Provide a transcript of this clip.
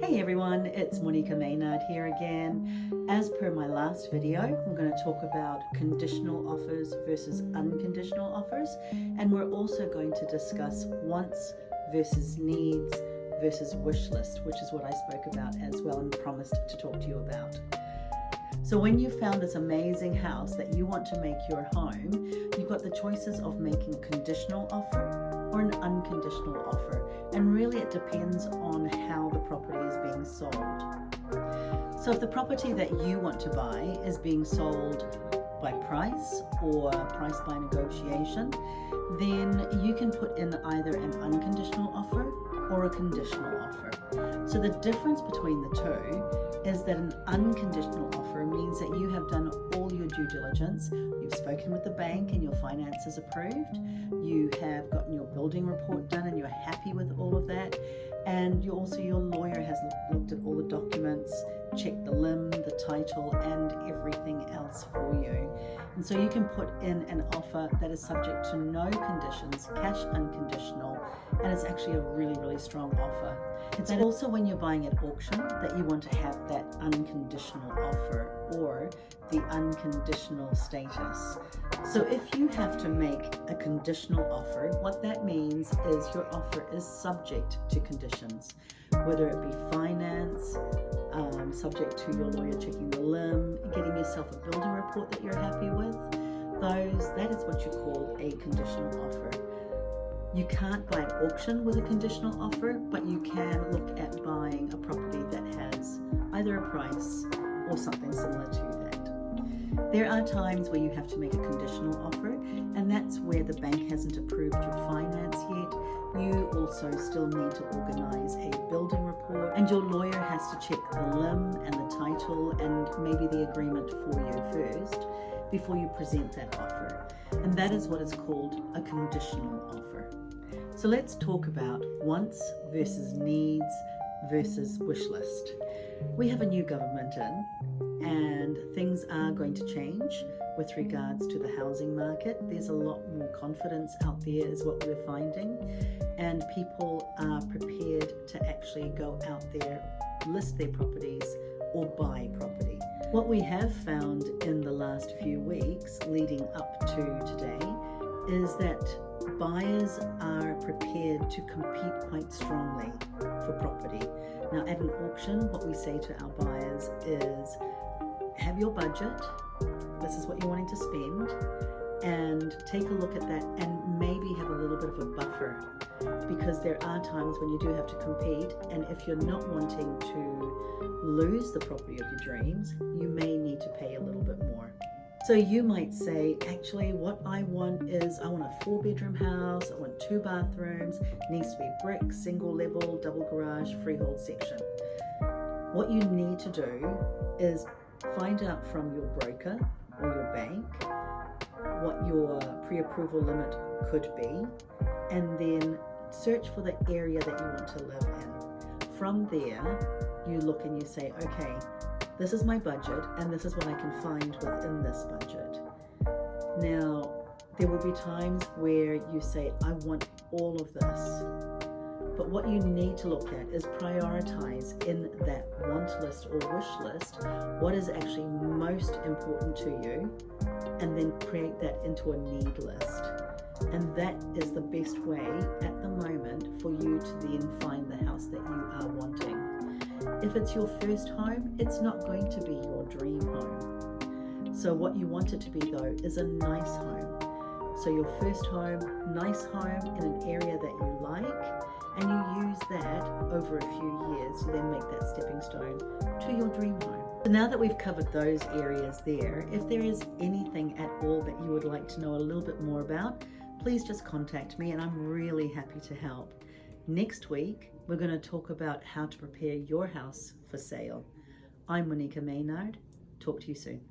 Hey everyone, it's Monika Maynard here again. As per my last video, we're going to talk about conditional offers versus unconditional offers, and we're also going to discuss wants versus needs versus wish list, which is what I spoke about as well and promised to talk to you about. So when you found this amazing house that you want to make your home, you've got the choices of making a conditional offer or an unconditional offer, and really it depends on how the property is being sold. So if the property that you want to buy is being sold by price or price by negotiation, then you can put in either an unconditional offer or a conditional offer. So the difference between the two is that an unconditional offer means that you have done all your due diligence, you've spoken with the bank and your finances approved, you have gotten your building report done and you're happy with all of that, and your lawyer has looked at all the documents, checked the limb, the title, and everything else for you. And so you can put in an offer that is subject to no conditions, cash unconditional, and it's actually a really, really strong offer. It's also when you're buying at auction that you want to have that unconditional offer or the unconditional status. So if you have to make a conditional offer, what that means is your offer is subject to conditions, whether it be finance, subject to your lawyer checking the limb, getting yourself a building report that you're happy with. That is what you call a conditional offer. You can't buy at auction with a conditional offer, but you can look at buying a property that has either a price or something similar to that. There are times where you have to make a conditional offer, and that's where the bank hasn't approved your finance yet. You also still need to organize a building report, and your lawyer has to check the limb and the title and maybe the agreement for you first before you present that offer. And that is what is called a conditional offer. So let's talk about wants versus needs versus wish list. We have a new government in, and things are going to change with regards to the housing market. There's a lot more confidence out there is what we're finding, and people are prepared to actually go out there, list their properties or buy property. What we have found in the last few weeks leading up to today is that buyers are prepared to compete quite strongly for property. Now at an auction, what we say to our buyers is, have your budget, this is what you're wanting to spend, and take a look at that and maybe have a little bit of a buffer, because there are times when you do have to compete, and if you're not wanting to lose the property of your dreams, you may need to pay a little bit more. So you might say, actually what I want is, I want a 4-bedroom house, I want 2 bathrooms, it needs to be brick, single level, double garage, freehold section. What you need to do is find out from your broker or your bank what your pre-approval limit could be, and then search for the area that you want to live in. From there, you look and you say, okay, this is my budget and this is what I can find within this budget. Now, there will be times where you say, I want all of this. But what you need to look at is prioritize in that want list or wish list what is actually most important to you, and then create that into a need list. And that is the best way at the moment for you to then find the house that you are wanting. If it's your first home, it's not going to be your dream home. So what you want it to be though is a nice home. So your first home, nice home in an area that you like, and you use that over a few years to then make that stepping stone to your dream home. So now that we've covered those areas there, if there is anything at all that you would like to know a little bit more about, please just contact me and I'm really happy to help. Next week, we're going to talk about how to prepare your house for sale. I'm Monika Maynard. Talk to you soon.